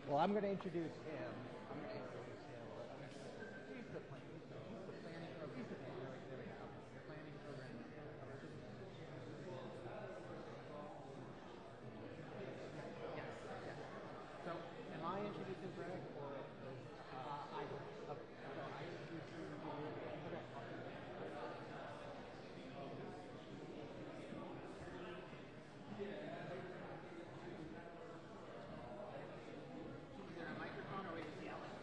Well, I'm going to introduce him. I'm going to introduce him. But he's the planning program. He's the planning. There we go. The planning program. Yes. Yes. So, am I introducing Greg or I? Okay. So I introduce you to okay. Is there a microphone or are we just yelling?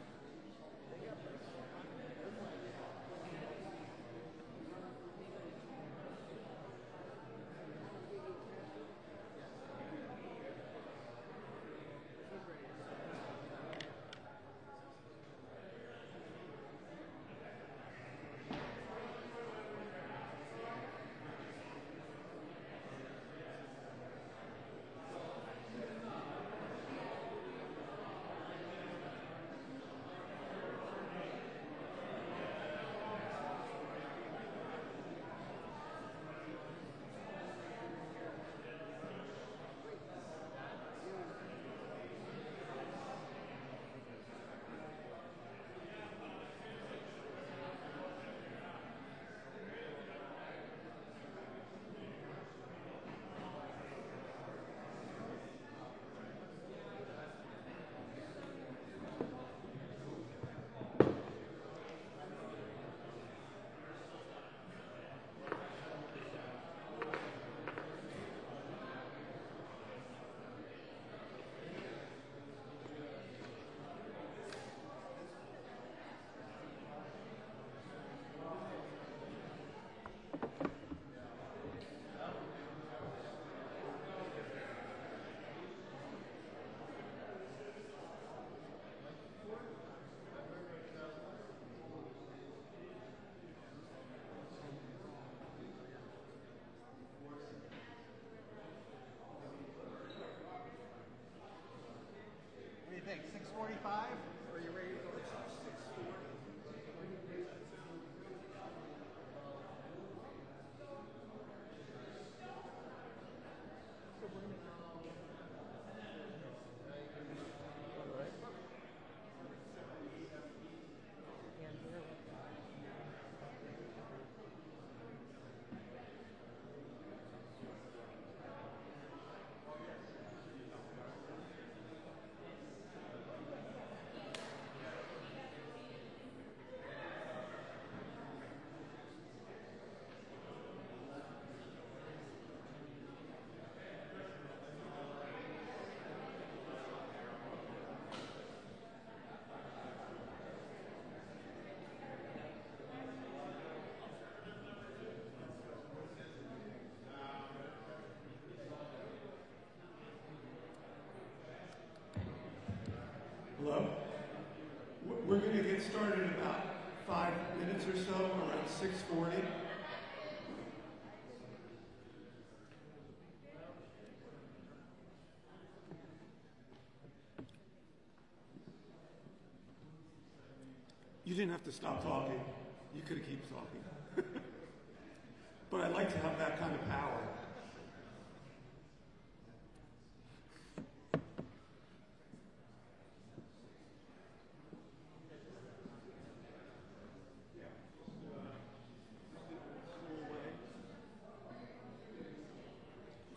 What do you think? 6:45? Or are you ready to go? Hello? We're going to get started in about 5 minutes or so, around 6:40. You didn't have to stop talking. You could have kept talking. But I like to have that kind of power.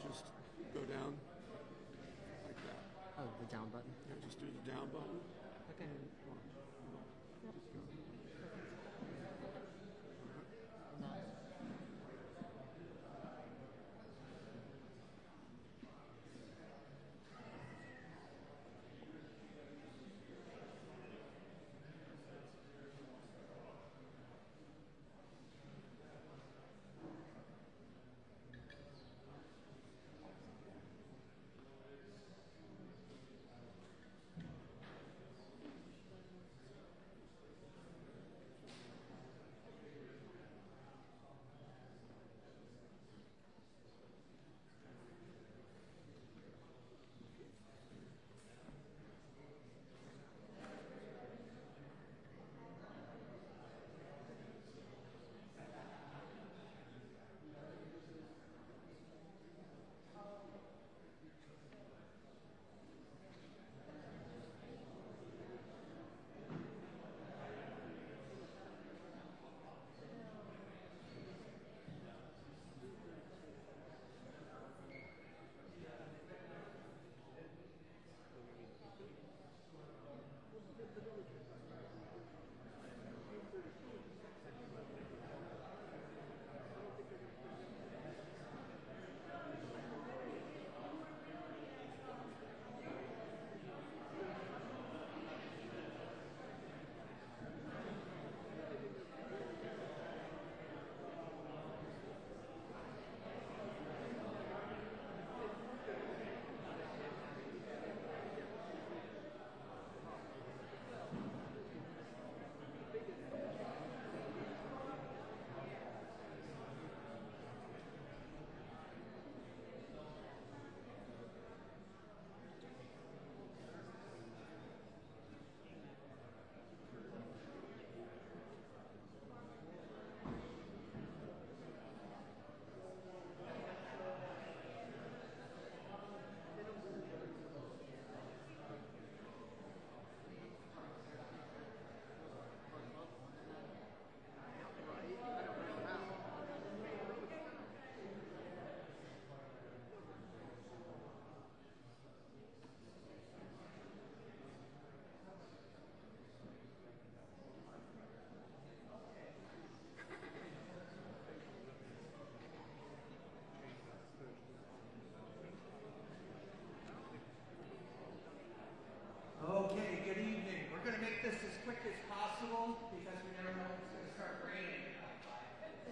Just go down like that. Oh, the down button. Yeah, just do the down button. Okay. Just go. Okay, good evening. We're going to make this as quick as possible because we never know when it's going to start raining in about 5 minutes.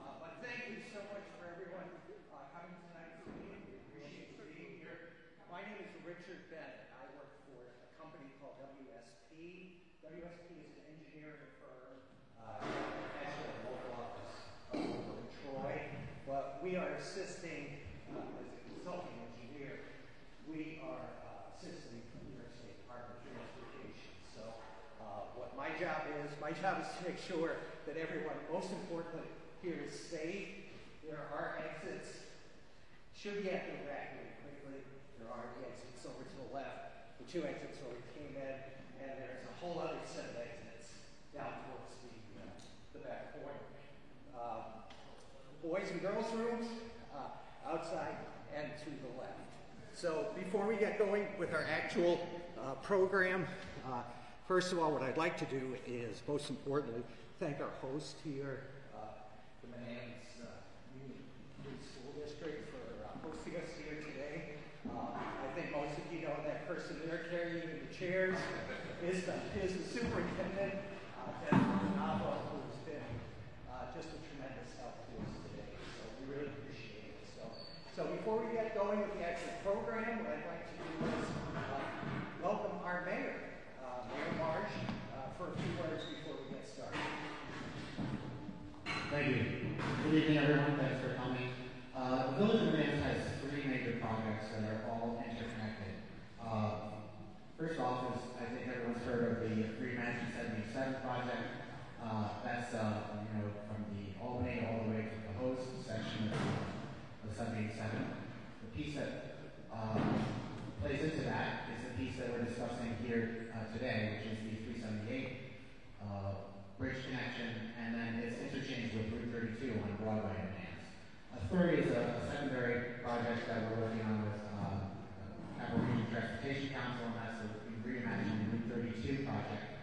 But thank you so much for everyone coming tonight to meeting. We appreciate you being here. My name is Richard Bennett. I work for a company called WSP. WSP is an engineering firm, actually a local office in Troy. But we are assisting as a consulting engineer. We are assisting New York State Department of Transportation. So what my job is to make sure that everyone, most importantly, here is safe. There are exits. Should you have to evacuate quickly, there are the exits over to the left, the 2 exits where we came in, and there's a whole other set of exits down towards the back corner. Boys and girls rooms, outside and to the left. So before we get going with our actual program, first of all, what I'd like to do is, most importantly, thank our host here, the Manans Union School District, for hosting us here today. I think most of you know that person there carrying the chairs is the superintendent, Jennifer Nava, who's been just a tremendous help to us today. So we really appreciate it. So before we get going with the actual program, what I'd like to do is welcome our mayor, Mayor Marsh, for a few words before we get started. Thank you. Good evening, everyone. Thanks for coming. The Village of Manans has 3 major projects that are all interconnected. First off is, I think everyone's heard of the Free Mansion 77 project. That's from the Albany all the way to the host section of the 787. The piece that plays into that is the piece that we're discussing here today, which is the 378 bridge connection, and then its interchange with Route 32 on Broadway and Manans. A third is a secondary project that we're working on with Capital Region Transportation Council, and that's the Reimagining Route 32 project,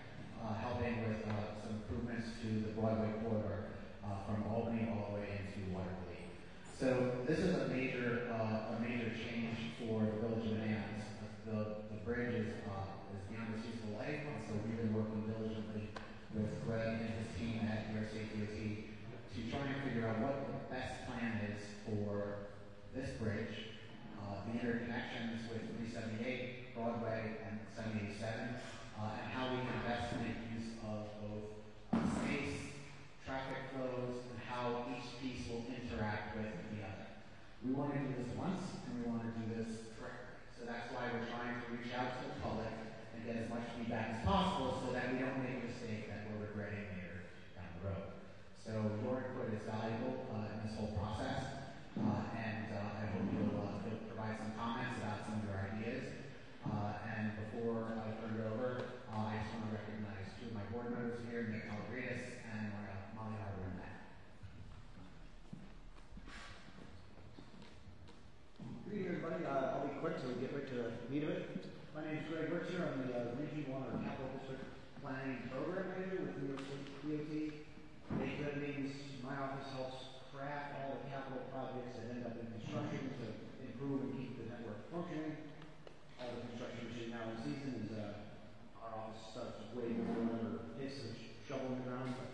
helping with some improvements to the Broadway corridor from Albany all the way into Waterloo. So this is a major change for the Village of Manans. The bridge is beyond its useful life, and so we've been working diligently with Greg and his team at New York State DOT to try and figure out what the best plan is for this bridge, the interconnections with 378, Broadway, and 787, and how we can best make use of both space, traffic flows, and how each piece will interact with the other. We want to do this once, and we want to do this correctly. So that's why we're trying to reach out to the public and get as much feedback as possible so that we don't make a mistake that we're regretting later down the road. So your input is valuable in this whole process, and I hope you'll provide some comments about some of your ideas. And before I turn it over, I just want to recognize 2 of my board members here, Nick Algridis and Molly Harbour. Good evening, everybody. I'll be quick so we get right to the meat of it. My name is Greg Richer. I'm the Region 1 or Capital District Planning Program Manager with New York State DOT. Basically, that means my office helps craft all the capital projects that end up in construction to improve and keep the network functioning. All the construction machine now in season is our office starts way before whenever hits the shovel in the ground. But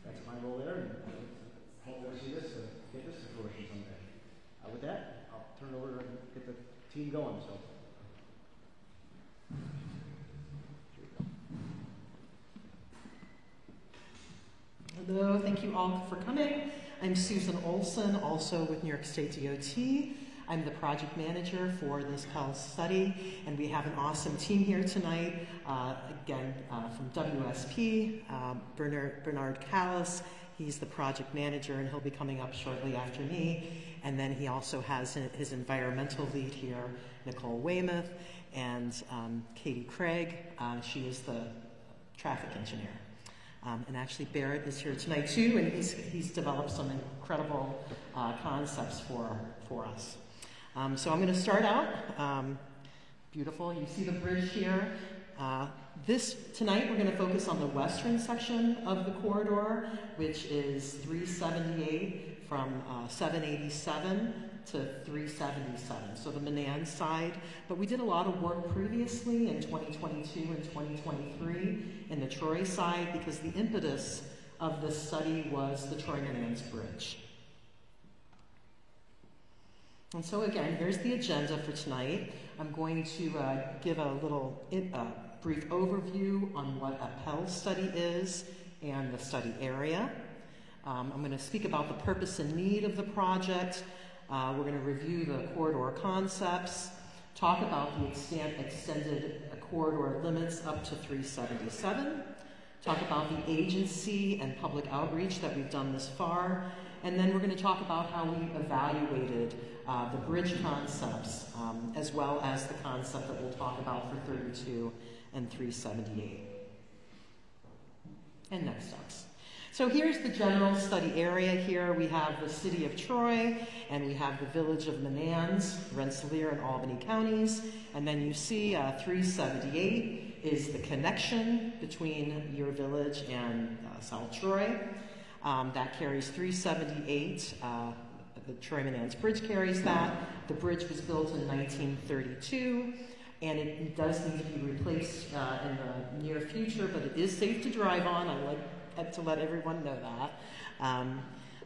that's my role there, and hopefully we see this to get this to fruition someday. With that, I'll turn it over and get the team going. So. Hello, thank you all for coming. I'm Susan Olson, also with New York State DOT. I'm the project manager for this Pell study, and we have an awesome team here tonight. Again, from WSP, Bernard Callis. He's the project manager, and he'll be coming up shortly after me. And then he also has his environmental lead here, Nicole Weymouth, and Katie Craig. She is the traffic engineer. And actually Barrett is here tonight too, and he's developed some incredible concepts for us. So I'm going to start out. Beautiful. You see the bridge here. Tonight we're going to focus on the western section of the corridor, which is 378 from 787 to 377, so the Menands side. But we did a lot of work previously in 2022 and 2023 in the Troy side because the impetus of this study was the Troy-Menands Bridge. And so again, here's the agenda for tonight. I'm going to give a little brief overview on what a Pell study is and the study area. I'm going to speak about the purpose and need of the project. We're going to review the corridor concepts, talk about the extended corridor limits up to 377, talk about the agency and public outreach that we've done this far, and then we're going to talk about how we evaluated the bridge concepts, as well as the concept that we'll talk about for 32 and 378. And next steps. So here's the general study area here. We have the city of Troy, and we have the village of Menands, Rensselaer, and Albany counties. And then you see 378 is the connection between your village and South Troy. That carries 378. The Troy-Menands Bridge carries that. The bridge was built in 1932, and it does need to be replaced in the near future, but it is safe to drive on. I like to let everyone know that.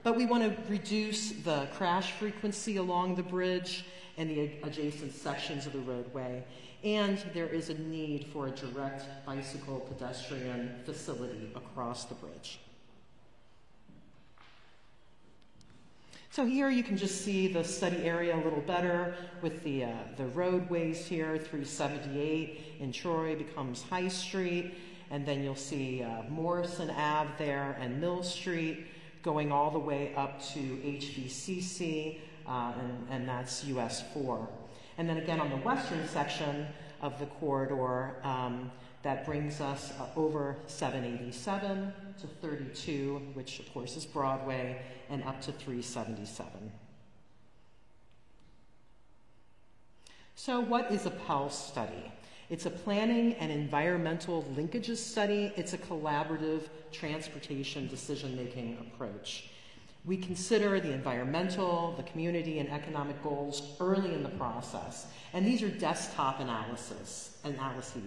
But we want to reduce the crash frequency along the bridge and the adjacent sections of the roadway. And there is a need for a direct bicycle pedestrian facility across the bridge. So here you can just see the study area a little better with the roadways here. 378 in Troy becomes High Street, and then you'll see Morrison Ave there and Mill Street going all the way up to HVCC, and that's US 4. And then again on the western section of the corridor, that brings us over 787 to 32, which of course is Broadway, and up to 377. So what is a Pell study? It's a planning and environmental linkages study. It's a collaborative transportation decision-making approach. We consider the environmental, the community, and economic goals early in the process. And these are desktop analyses.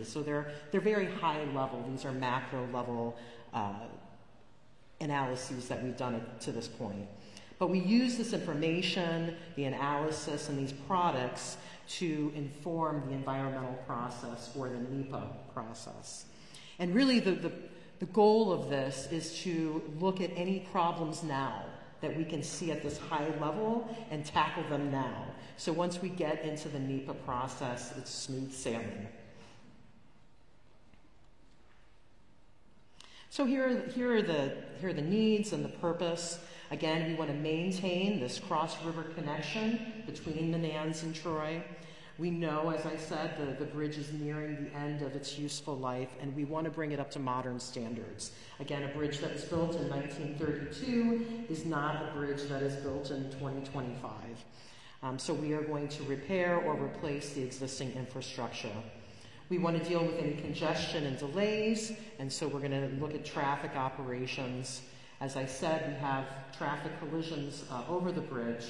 So they're very high level. These are macro level analyses that we've done to this point. But we use this information, the analysis, and these products to inform the environmental process or the NEPA process. And really the goal of this is to look at any problems now that we can see at this high level and tackle them now. So once we get into the NEPA process, it's smooth sailing. So here are the needs and the purpose. Again, we want to maintain this cross-river connection between Menands and Troy. We know, as I said, the bridge is nearing the end of its useful life, and we want to bring it up to modern standards. Again, a bridge that was built in 1932 is not a bridge that is built in 2025. So we are going to repair or replace the existing infrastructure. We want to deal with any congestion and delays, and so we're going to look at traffic operations. As I said, we have traffic collisions over the bridge.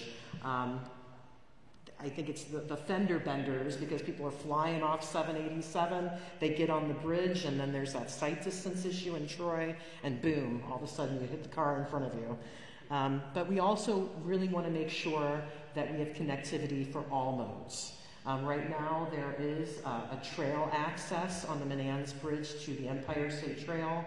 I think it's the fender benders, because people are flying off 787, they get on the bridge, and then there's that sight distance issue in Troy, and boom, all of a sudden you hit the car in front of you. But we also really want to make sure that we have connectivity for all modes. Right now there is a trail access on the Menands Bridge to the Empire State Trail.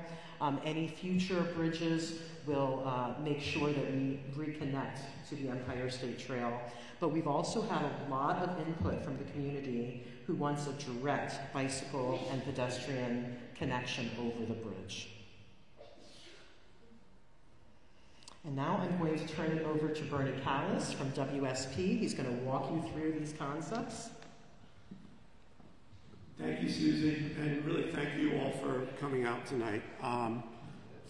Any future bridges will make sure that we reconnect to the Empire State Trail. But we've also had a lot of input from the community who wants a direct bicycle and pedestrian connection over the bridge. And now I'm going to turn it over to Bernie Callis from WSP. He's going to walk you through these concepts. Thank you, Susie, and really thank you all for coming out tonight.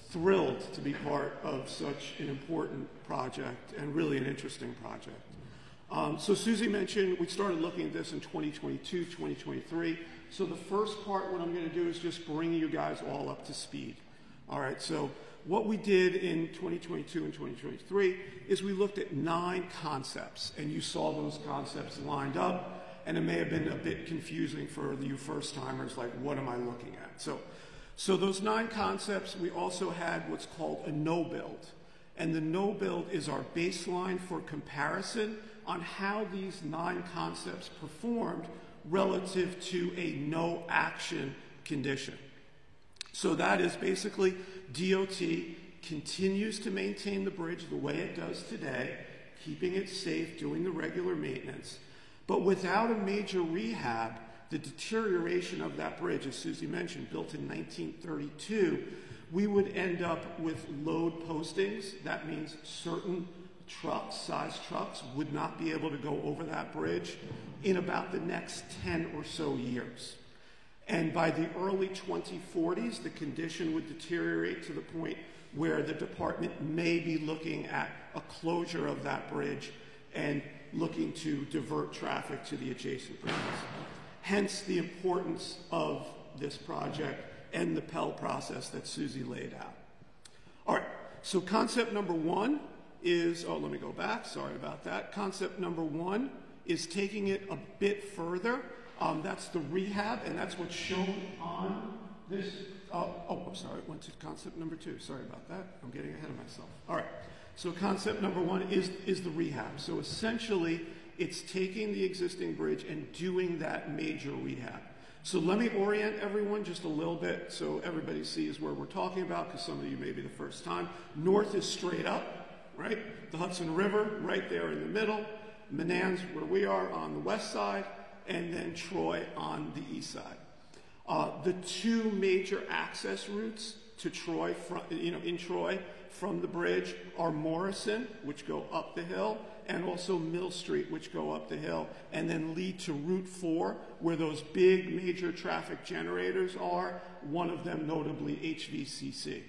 Thrilled to be part of such an important project and really an interesting project. So Susie mentioned we started looking at this in 2022, 2023. So the first part, what I'm going to do is just bring you guys all up to speed. All right, so what we did in 2022 and 2023 is we looked at 9 concepts, and you saw those concepts lined up, and it may have been a bit confusing for you first-timers, like, what am I looking at? So those 9 concepts, we also had what's called a no-build, and the no-build is our baseline for comparison on how these 9 concepts performed relative to a no-action condition. So that is basically DOT continues to maintain the bridge the way it does today, keeping it safe, doing the regular maintenance. But without a major rehab, the deterioration of that bridge, as Susie mentioned, built in 1932, we would end up with load postings. That means certain trucks, size trucks, would not be able to go over that bridge in about the next 10 or so years. And by the early 2040s, the condition would deteriorate to the point where the department may be looking at a closure of that bridge and looking to divert traffic to the adjacent bridges. Hence the importance of this project and the Pell process that Susie laid out. All right, so concept number 1 is, let me go back, sorry about that. Concept number 1 is taking it a bit further. That's the rehab, and that's what's shown on this. I'm sorry, it went to concept number 2. Sorry about that. I'm getting ahead of myself. All right, so concept number 1 is the rehab. So essentially, it's taking the existing bridge and doing that major rehab. So let me orient everyone just a little bit so everybody sees where we're talking about, because some of you may be the first time. North is straight up, right? The Hudson River right there in the middle. Menands, where we are, on the west side, and then Troy on the east side. The 2 major access routes to Troy, in Troy from the bridge are Morrison, which go up the hill, and also Mill Street, which go up the hill, and then lead to Route 4, where those big major traffic generators are, one of them notably HVCC.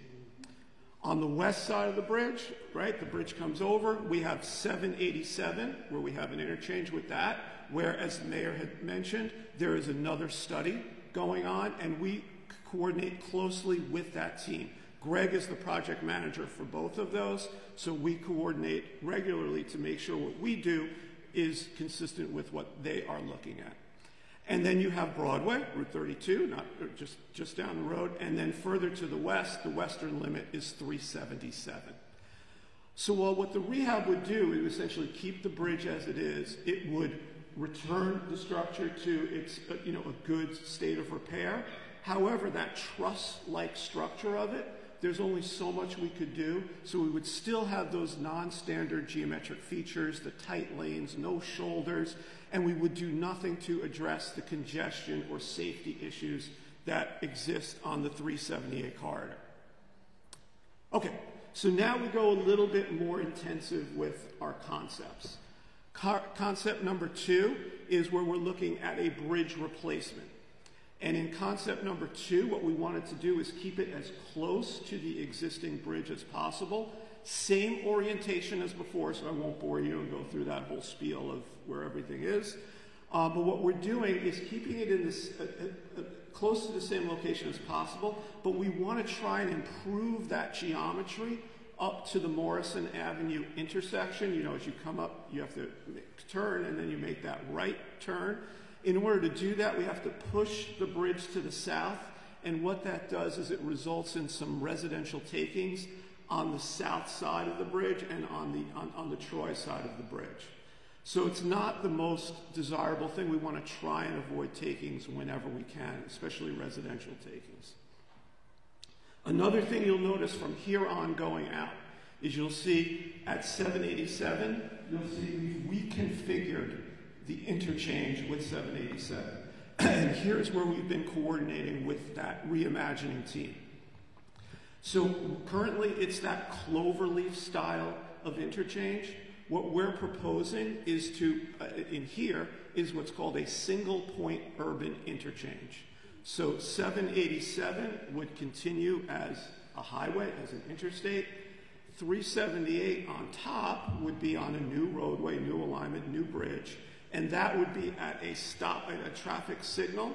On the west side of the bridge, right, the bridge comes over, we have 787, where we have an interchange with that, where, as the mayor had mentioned, there is another study going on, and we coordinate closely with that team. Greg is the project manager for both of those, so we coordinate regularly to make sure what we do is consistent with what they are looking at. And then you have Broadway, Route 32, just down the road, and then further to the west, the western limit is 377. So while what the rehab would do is essentially keep the bridge as it is, it would return the structure to its a good state of repair. However, that truss-like structure of it, there's only so much we could do, so we would still have those non-standard geometric features, the tight lanes, no shoulders, and we would do nothing to address the congestion or safety issues that exist on the 378 corridor. Okay, so now we go a little bit more intensive with our concepts. Concept number 2 is where we're looking at a bridge replacement. And in concept number 2, what we wanted to do is keep it as close to the existing bridge as possible. Same orientation as before, so I won't bore you and go through that whole spiel of where everything is. But what we're doing is keeping it in this close to the same location as possible, but we want to try and improve that geometry up to the Morrison Avenue intersection. As you come up, you have to turn, and then you make that right turn. In order to do that, we have to push the bridge to the south, and what that does is it results in some residential takings on the south side of the bridge and on the Troy side of the bridge. So it's not the most desirable thing. We want to try and avoid takings whenever we can, especially residential takings. Another thing you'll notice from here on going out is you'll see at 787, you'll see we've reconfigured the interchange with 787. And here's where we've been coordinating with that reimagining team. So currently it's that cloverleaf style of interchange. What we're proposing is in here is what's called a single point urban interchange. So 787 would continue as a highway, as an interstate. 378 on top would be on a new roadway, new alignment, new bridge. And that would be at a stop, at a traffic signal.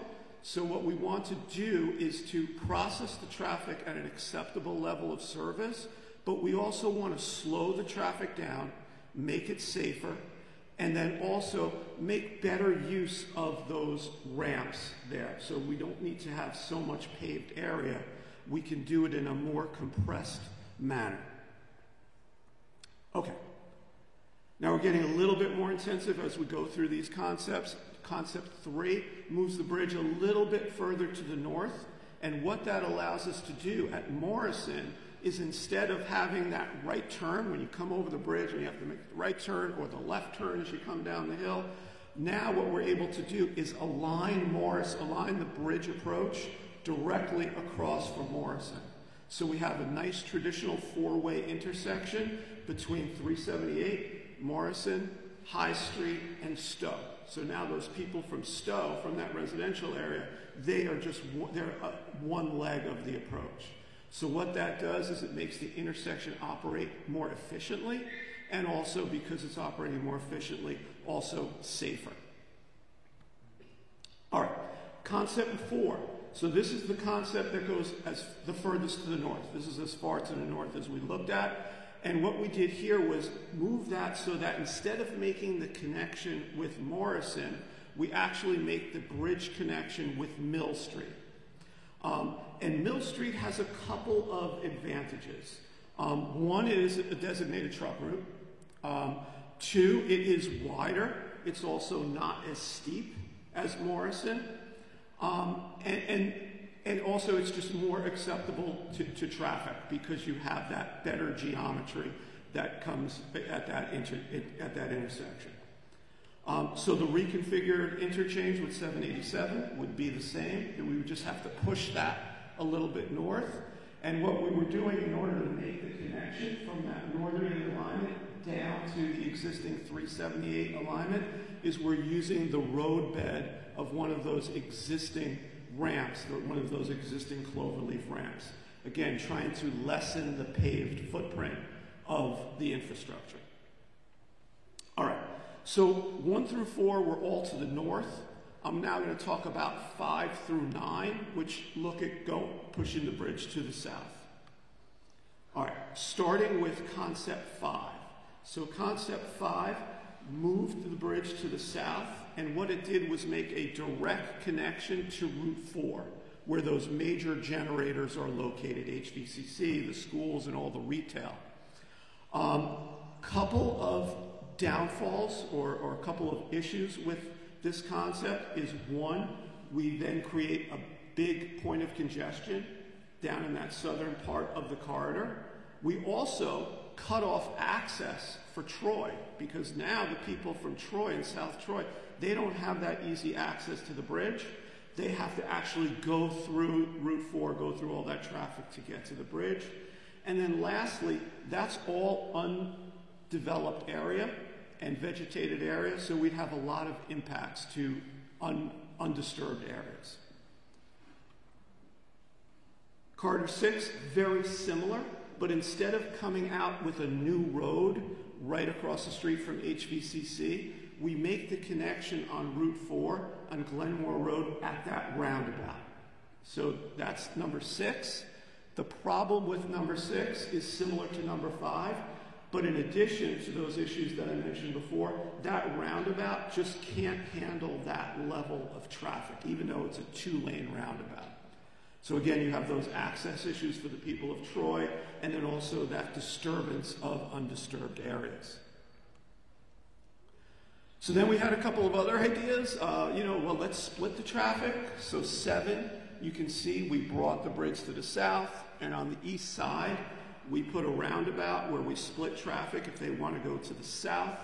So what we want to do is to process the traffic at an acceptable level of service, but we also want to slow the traffic down, make it safer, and then also make better use of those ramps there. So we don't need to have so much paved area. We can do it in a more compressed manner. Okay. Now we're getting a little bit more intensive as we go through these concepts. Concept 3 moves the bridge a little bit further to the north, and what that allows us to do at Morrison is, instead of having that right turn when you come over the bridge and you have to make the right turn or the left turn as you come down the hill, now what we're able to do is align the bridge approach directly across from Morrison. So we have a nice traditional 4-way intersection between 378, Morrison, High Street, and Stowe. So now those people from Stowe, from that residential area, they're one leg of the approach. So what that does is it makes the intersection operate more efficiently, and also, because it's operating more efficiently, also safer. All right, concept 4. So this is the concept that goes as the furthest to the north. This is as far to the north as we looked at. And what we did here was move that so that instead of making the connection with Morrison, we actually make the bridge connection with Mill Street. And Mill Street has a couple of advantages. One is a designated truck route. 2, it is wider. It's also not as steep as Morrison. And also it's just more acceptable to traffic because you have that better geometry that comes at that intersection. So the reconfigured interchange with 787 would be the same. We would just have to push that a little bit north. And what we were doing in order to make the connection from that northerly alignment down to the existing 378 alignment is we're using the roadbed of one of those existing ramps, one of those existing cloverleaf ramps. Again, trying to lessen the paved footprint of the infrastructure. All right, so 1 through 4 were all to the north. I'm now going to talk about 5 through 9, which look at pushing the bridge to the south. All right, starting with concept 5. So concept 5 moved the bridge to the south, and what it did was make a direct connection to Route 4, where those major generators are located, HVCC, the schools, and all the retail. Couple of downfalls or a couple of issues with this concept is, one, we then create a big point of congestion down in that southern part of the corridor. We also cut off access for Troy, because now the people from Troy and South Troy, they don't have that easy access to the bridge. They have to actually go through Route 4, go through all that traffic to get to the bridge. And then lastly, that's all undeveloped area and vegetated area, so we'd have a lot of impacts to undisturbed areas. Corridor 6, very similar, but instead of coming out with a new road right across the street from HVCC, we make the connection on Route 4 on Glenmore Road at that roundabout. So that's number 6. The problem with number 6 is similar to number 5, but in addition to those issues that I mentioned before, that roundabout just can't handle that level of traffic, even though it's a 2-lane roundabout. So again, you have those access issues for the people of Troy, and then also that disturbance of undisturbed areas. So then we had a couple of other ideas. Well, let's split the traffic. So 7, you can see we brought the bridge to the south, and on the east side, we put a roundabout where we split traffic. If they want to go to the south,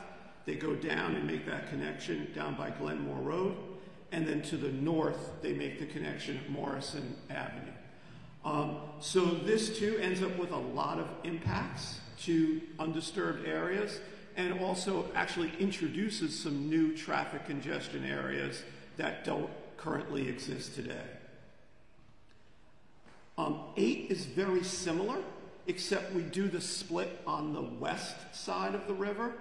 they go down and make that connection down by Glenmore Road. And then to the north, they make the connection at Morrison Avenue. So this too ends up with a lot of impacts to undisturbed areas, and also actually introduces some new traffic congestion areas that don't currently exist today. 8 is very similar, except we do the split on the west side of the river,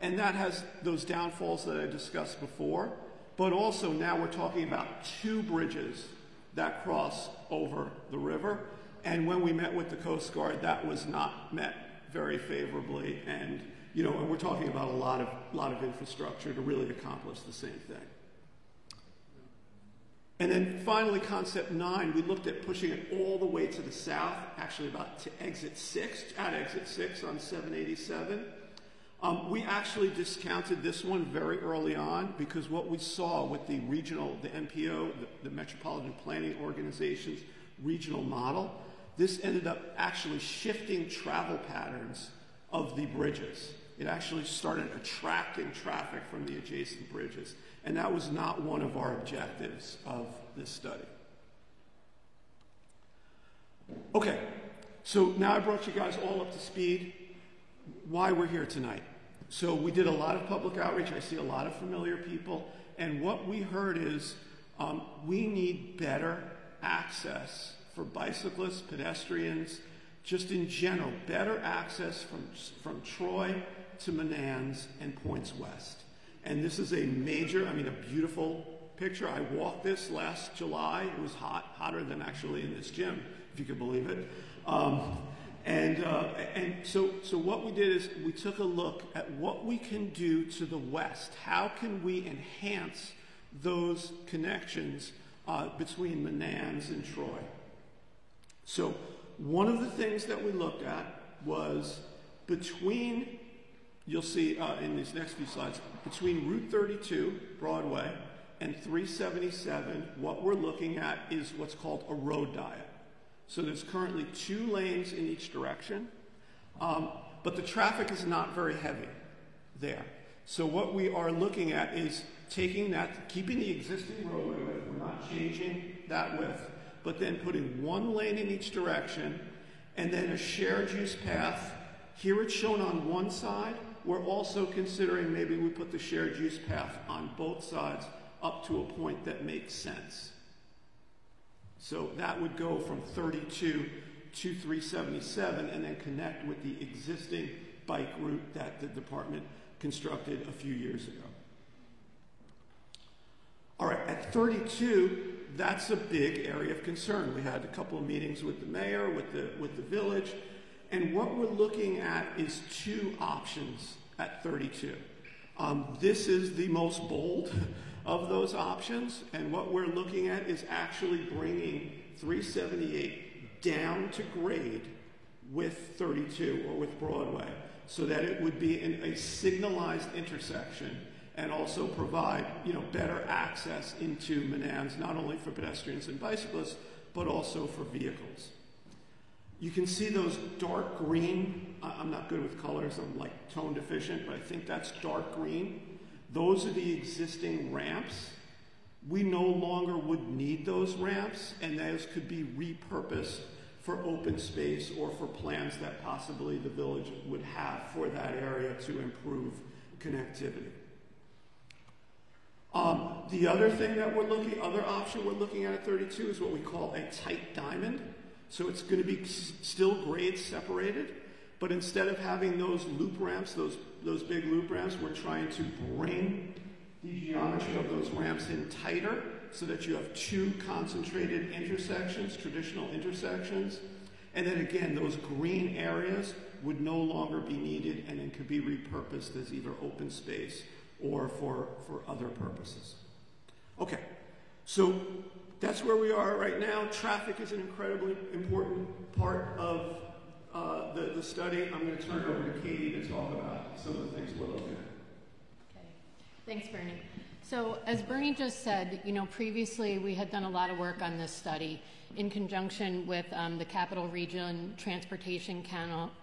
and that has those downfalls that I discussed before. but also now we're talking about 2 bridges that cross over the river. And when we met with the Coast Guard, that was not met very favorably. And, and we're talking about a lot of infrastructure to really accomplish the same thing. And then finally, concept 9, we looked at pushing it all the way to the south, actually about to exit 6 on 787. We actually discounted this one very early on because what we saw with the MPO, the Metropolitan Planning Organization's regional model, this ended up actually shifting travel patterns of the bridges. It actually started attracting traffic from the adjacent bridges. And that was not one of our objectives of this study. Okay, so now I brought you guys all up to speed why we're here tonight. So we did a lot of public outreach. I see a lot of familiar people. And what we heard is we need better access for bicyclists, pedestrians, just in general, better access from Troy to Menands and points west. And this is a beautiful picture. I walked this last July. It was hotter than actually in this gym, if you could believe it. So what we did is we took a look at what we can do to the west. How can we enhance those connections between Menands and Troy? So one of the things that we looked at was between, you'll see in these next few slides, between Route 32, Broadway, and 377, what we're looking at is what's called a road diet. So there's currently 2 lanes in each direction, but the traffic is not very heavy there. So what we are looking at is taking that, keeping the existing roadway width, we're not changing that width, but then putting 1 lane in each direction, and then a shared use path. Here it's shown on one side. We're also considering maybe we put the shared use path on both sides up to a point that makes sense. So that would go from 32 to 377 and then connect with the existing bike route that the department constructed a few years ago. All right, at 32, that's a big area of concern. We had a couple of meetings with the mayor, with the village, and what we're looking at is 2 options at 32. This is the most bold of those options, and what we're looking at is actually bringing 378 down to grade with 32 or with Broadway so that it would be in a signalized intersection and also provide, better access into Menands, not only for pedestrians and bicyclists, but also for vehicles. You can see those dark green, I'm not good with colors, I'm like tone deficient, but I think that's dark green. Those are the existing ramps. We no longer would need those ramps, and those could be repurposed for open space or for plans that possibly the village would have for that area to improve connectivity. The other thing that other option we're looking at 32 is what we call a tight diamond. So it's going to be still grade separated, but instead of having those loop ramps, those big loop ramps, we're trying to bring the geometry of those ramps in tighter so that you have 2 concentrated intersections, traditional intersections. And then again, those green areas would no longer be needed and then could be repurposed as either open space or for other purposes. Okay, so that's where we are right now. Traffic is an incredibly important part of the study. I'm going to turn it over to Katie to talk about some of the things we're looking at. Okay, thanks, Bernie. So as Bernie just said, previously we had done a lot of work on this study in conjunction with the Capital Region Transportation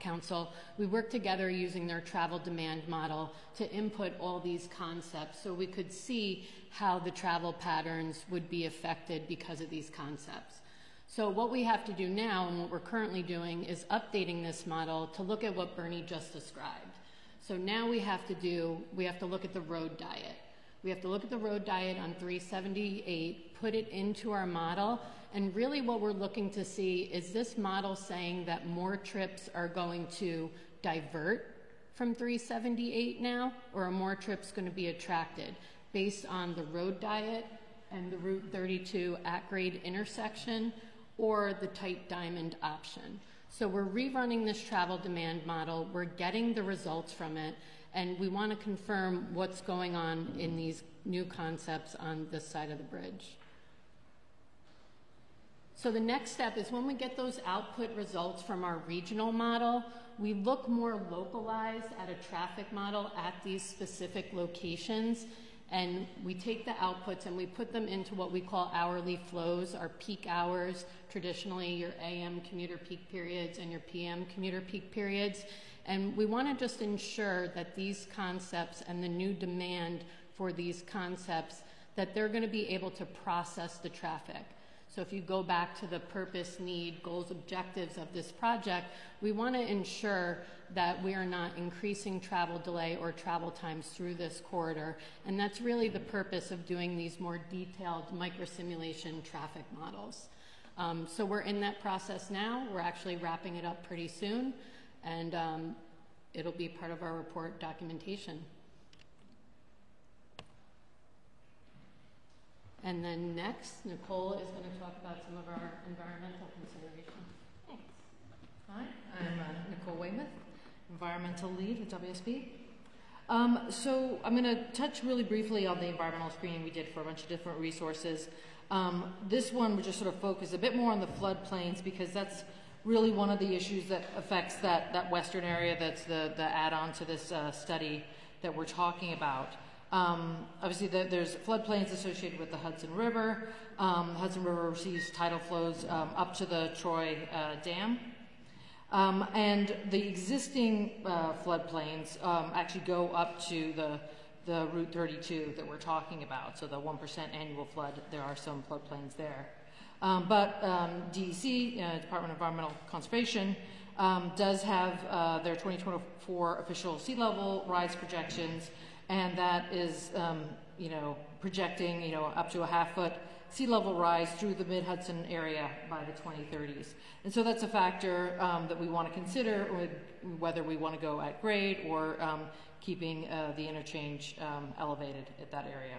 Council. We worked together using their travel demand model to input all these concepts so we could see how the travel patterns would be affected because of these concepts. So what we have to do now, and what we're currently doing, is updating this model to look at what Bernie just described. So now we have to look at the road diet. We have to look at the road diet on 378, put it into our model, and really what we're looking to see is this model saying that more trips are going to divert from 378 now, or are more trips going to be attracted? based on the road diet and the Route 32 at-grade intersection or the tight diamond option. So we're rerunning this travel demand model, we're getting the results from it, and we want to confirm what's going on in these new concepts on this side of the bridge. So the next step is when we get those output results from our regional model, we look more localized at a traffic model at these specific locations, and we take the outputs and we put them into what we call hourly flows, our peak hours, traditionally your AM commuter peak periods and your PM commuter peak periods. And we want to just ensure that these concepts and the new demand for these concepts, that they're going to be able to process the traffic. So if you go back to the purpose, need, goals, objectives of this project, we want to ensure that we are not increasing travel delay or travel times through this corridor. And that's really the purpose of doing these more detailed microsimulation traffic models. So we're in that process now. We're actually wrapping it up pretty soon, and it'll be part of our report documentation. And then next, Nicole is going to talk about some of our environmental considerations. Thanks. Hi, I'm Nicole Weymouth, environmental lead at WSB. So I'm going to touch really briefly on the environmental screening we did for a bunch of different resources. This one would just sort of focus a bit more on the floodplains because that's really one of the issues that affects that western area that's the add-on to this study that we're talking about. Obviously, there's floodplains associated with the Hudson River. The Hudson River receives tidal flows up to the Troy Dam. And the existing floodplains actually go up to the Route 32 that we're talking about. So the 1% annual flood, there are some floodplains there. But DEC, Department of Environmental Conservation, does have their 2024 official sea level rise projections, and that is, projecting, up to a half-foot sea level rise through the mid-Hudson area by the 2030s. And so that's a factor that we want to consider whether we want to go at grade or keeping the interchange elevated at that area.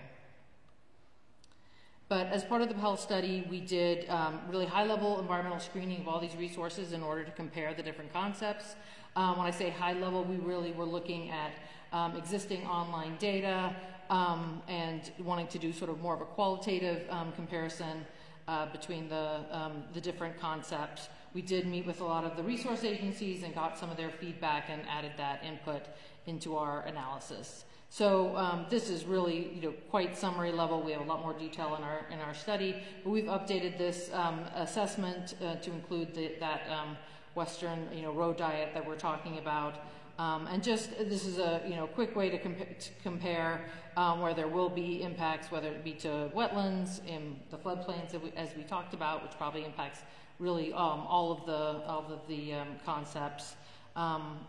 But as part of the PEL study, we did really high-level environmental screening of all these resources in order to compare the different concepts. When I say high-level, we really were looking at existing online data and wanting to do sort of more of a qualitative comparison between the different concepts. We did meet with a lot of the resource agencies and got some of their feedback and added that input into our analysis. So this is really, quite summary level. We have a lot more detail in our study, but we've updated this assessment to include that western, road diet that we're talking about. And just this is a quick way to compare where there will be impacts, whether it be to wetlands in the floodplains as we talked about, which probably impacts really all of the concepts.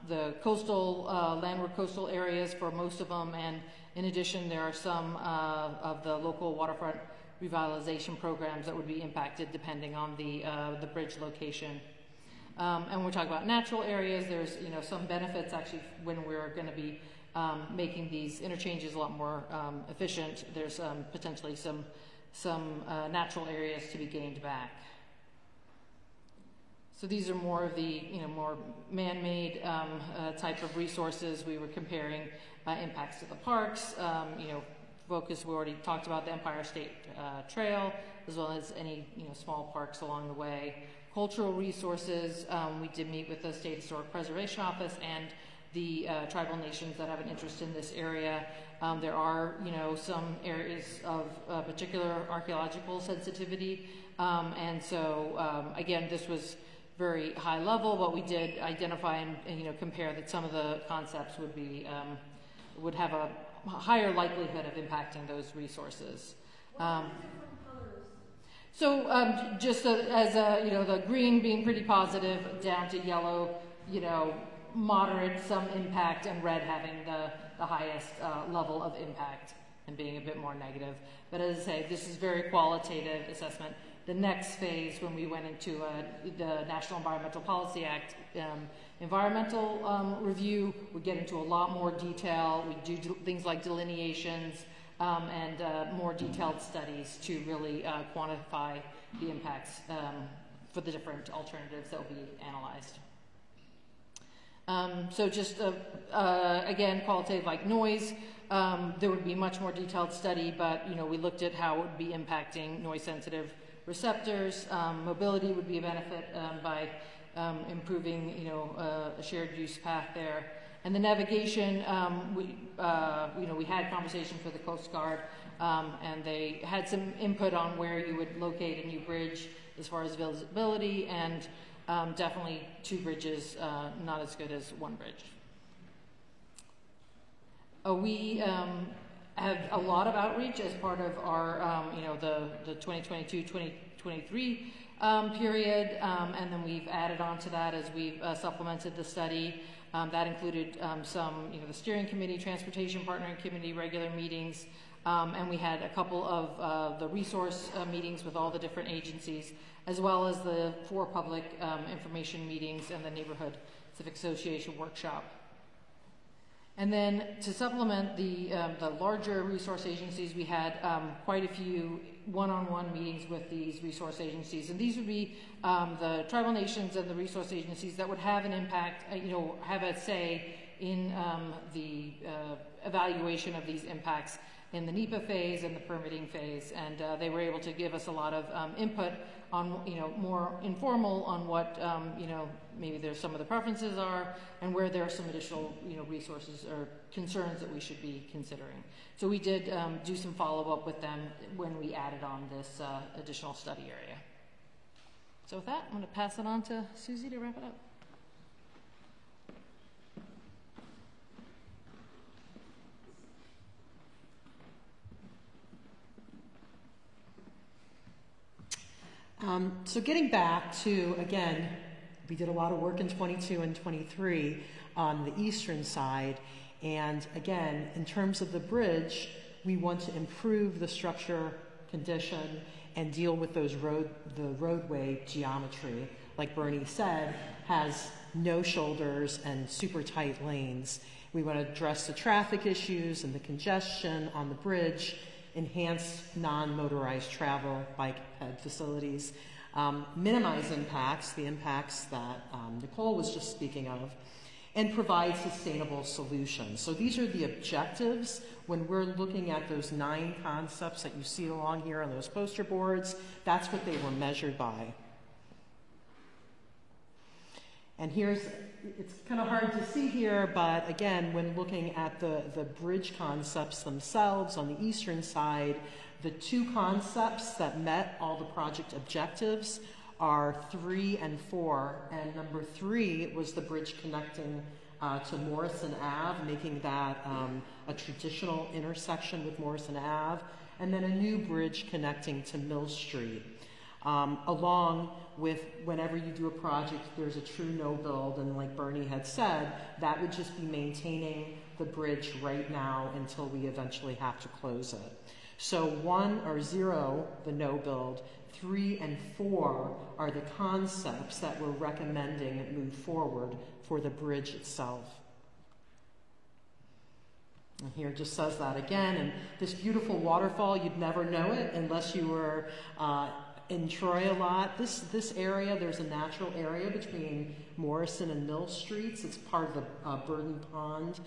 The coastal, landward coastal areas for most of them, and in addition, there are some of the local waterfront revitalization programs that would be impacted depending on the bridge location. And when we're talking about natural areas, there's some benefits actually when we're going to be making these interchanges a lot more efficient. There's potentially some natural areas to be gained back. So these are more of the more man-made type of resources. We were comparing impacts to the parks. Focus, we already talked about the Empire State Trail, as well as any small parks along the way. Cultural resources, we did meet with the State Historic Preservation Office and the tribal nations that have an interest in this area. There are, some areas of particular archaeological sensitivity, and so again, this was very high level, but we did identify and compare that some of the concepts would be would have a higher likelihood of impacting those resources. So just as the green being pretty positive, down to yellow, moderate, some impact, and red having the highest level of impact and being a bit more negative. But as I say, this is very qualitative assessment. The next phase, when we went into the National Environmental Policy Act environmental review, we get into a lot more detail. We do things like delineations, and more detailed studies to really quantify the impacts for the different alternatives that will be analyzed. So just again, qualitative like noise, there would be a much more detailed study, but we looked at how it would be impacting noise-sensitive receptors. Mobility would be a benefit by improving a shared use path there. And the navigation, we had conversations with the Coast Guard, and they had some input on where you would locate a new bridge as far as visibility, and definitely 2 bridges, not as good as 1 bridge. We had a lot of outreach as part of our, the 2022-2023 period, and then we've added on to that as we've supplemented the study. That included some, the steering committee, transportation partnering committee, regular meetings, and we had a couple of the resource meetings with all the different agencies, as well as the 4 public information meetings and the Neighborhood Civic Association workshop. And then to supplement the larger resource agencies, we had quite a few one-on-one meetings with these resource agencies. And these would be the tribal nations and the resource agencies that would have an impact, have a say in the evaluation of these impacts in the NEPA phase and the permitting phase. And they were able to give us a lot of input on, more informal on what, maybe there's some of the preferences are and where there are some additional, resources or concerns that we should be considering. So we did do some follow-up with them when we added on this additional study area. So with that, I'm going to pass it on to Susie to wrap it up. So getting back to, again, we did a lot of work in 22 and 23 on the eastern side. And again, in terms of the bridge, we want to improve the structure condition and deal with those the roadway geometry. Like Bernie said, has no shoulders and super tight lanes. We want to address the traffic issues and the congestion on the bridge, enhance non-motorized travel, bike ped facilities, minimize impacts, the impacts that Nicole was just speaking of, and provide sustainable solutions. So these are the objectives when we're looking at those 9 concepts that you see along here on those poster boards. That's what they were measured by. And it's kind of hard to see here, but again, when looking at the bridge concepts themselves on the eastern side, the 2 concepts that met all the project objectives are 3 and 4. And number 3 was the bridge connecting to Morrison Ave, making that a traditional intersection with Morrison Ave, and then a new bridge connecting to Mill Street. Along with whenever you do a project, there's a true no-build, and like Bernie had said, that would just be maintaining the bridge right now until we eventually have to close it. So 1 or 0, the no-build, 3 and 4 are the concepts that we're recommending move forward for the bridge itself. And here it just says that again, and this beautiful waterfall, you'd never know it unless you were in Troy a lot. This area, there's a natural area between Morrison and Mill Streets. It's part of the Burden Pond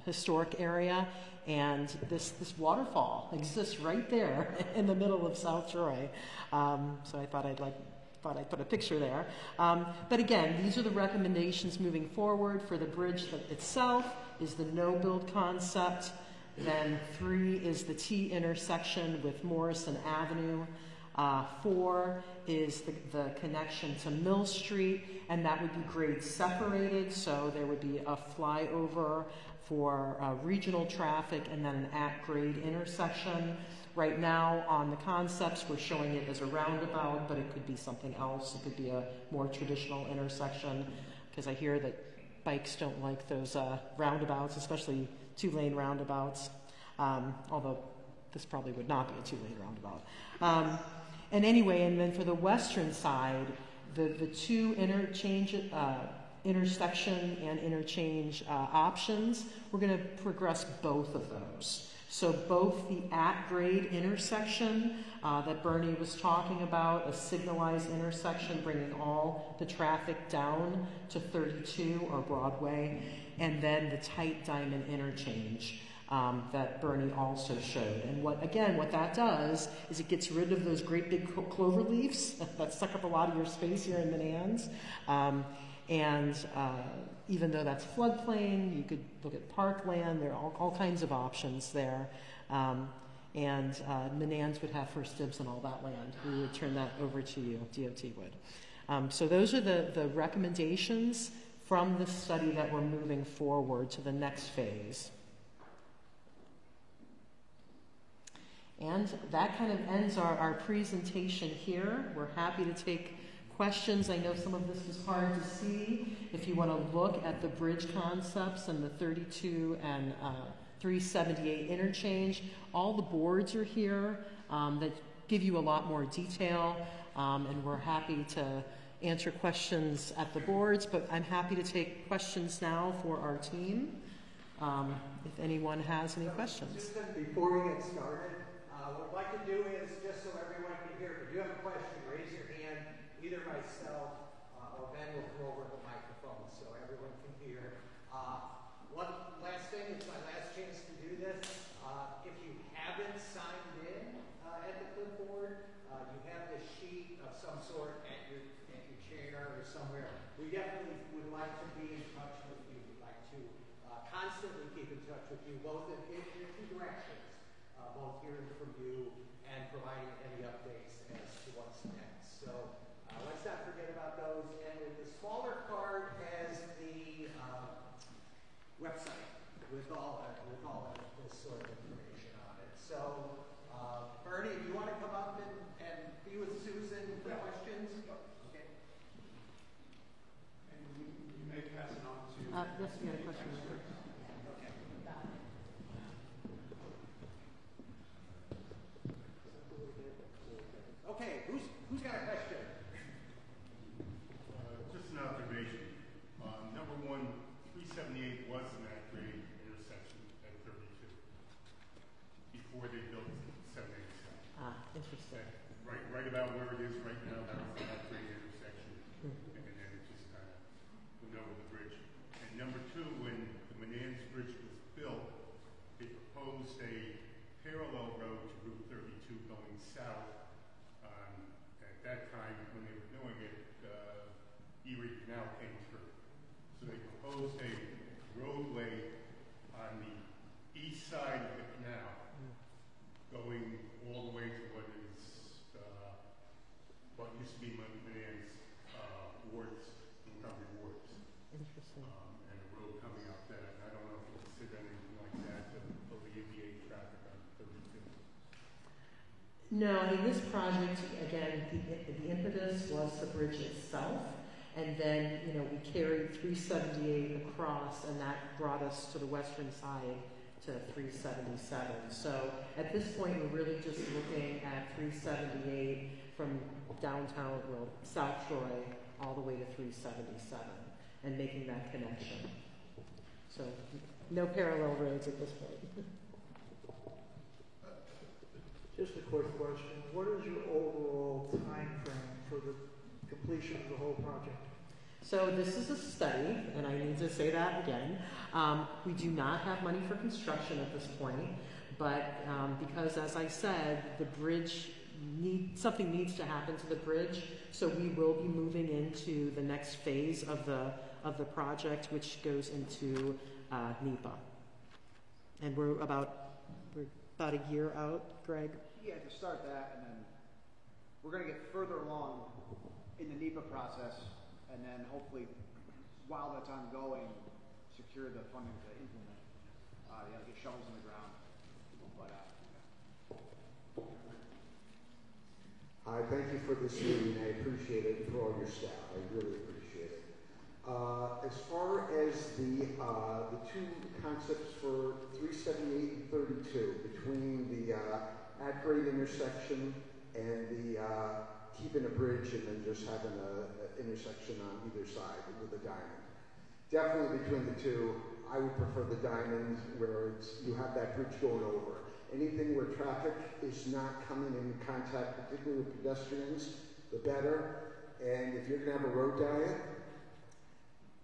historic area, and this waterfall exists right there in the middle of South Troy. So I thought I'd put a picture there. But again, these are the recommendations moving forward. For the bridge itself is the no-build concept. Then 3 is the T intersection with Morrison Avenue. 4 is the connection to Mill Street, and that would be grade separated, so there would be a flyover for regional traffic and then an at-grade intersection. Right now on the concepts, we're showing it as a roundabout, but it could be something else. It could be a more traditional intersection, because I hear that bikes don't like those roundabouts, especially 2-lane roundabouts, although this probably would not be a 2-lane roundabout. And anyway, and then for the western side, the 2 intersection and interchange options, we're going to progress both of those. So both the at-grade intersection that Bernie was talking about, a signalized intersection bringing all the traffic down to 32 or Broadway, and then the tight diamond interchange that Bernie also showed. And what that does is it gets rid of those great big clover leaves that suck up a lot of your space here in Manans. Even though that's floodplain, you could look at parkland. There are all kinds of options there. Manans would have first dibs on all that land. We would turn that over to you, DOT would. So those are the recommendations from the study that we're moving forward to the next phase. And that kind of ends our presentation here. We're happy to take questions. I know some of this was hard to see. If you want to look at the bridge concepts and the 32 and 378 interchange, all the boards are here that give you a lot more detail, and we're happy to answer questions at the boards, but I'm happy to take questions now for our team, if anyone has any questions. Susan, before we get started, what I'd like to do is, just so everyone can hear, if you have a question, raise your hand. Either myself or Ben will throw over the microphone so everyone can hear. One last thing, it's my last chance to do this. If you haven't signed in at the clipboard, you have this sheet of some sort at your chair or somewhere. We definitely would like to be in touch with you. We'd like to constantly keep in touch with you, both in two directions, both hearing from you and providing any updates as to what's next. So let's not forget about those. And the smaller card has the website with all this sort of information on it. So Bernie, if you want to come up and be with Susan for questions. Okay. And you may pass it on to... Yes, we had a question. Okay, who's got a question? Just an observation. Number one, 378 was an at-grade intersection at 32 before they built 787. Interesting. Right about where it is right now, that was an at-grade intersection, and then it just kind of went over the bridge. And number two, when the Manans Bridge was built, they proposed a parallel road to Route 32 going south. At that time, when they were doing it, Erie Canal came through. So they proposed a roadway on the east side of the canal, going all the way to what used to be Manans wards, Montgomery wards. Interesting. And a road coming up that, I don't know if you consider anything like that to alleviate traffic on 32. No, I mean, this project, again, the impetus was the bridge itself, and then, we carried 378 across, and that brought us to the western side to 377. So at this point, we're really just looking at 378 from downtown, South Troy, all the way to 377, and making that connection. So no parallel roads at this point. Just a quick question. What is your overall time frame for the completion of the whole project? So this is a study, and I need to say that again. We do not have money for construction at this point, but because, as I said, the bridge something needs to happen to the bridge, so we will be moving into the next phase of the project, which goes into NEPA. And we're about a year out, Greg. Yeah, to start that, and then we're going to get further along in the NEPA process, and then hopefully, while that's ongoing, secure the funding to implement. Get shovels in the ground. Hi, thank you for this meeting. I appreciate it, and for all your staff. I really appreciate it. As far as the two concepts for 378 and 32, between the at-grade intersection and the keeping a bridge and then just having an intersection on either side with a diamond. Definitely between the two, I would prefer the diamond where you have that bridge going over. Anything where traffic is not coming in contact, particularly with pedestrians, the better. And if you're going to have a road diet,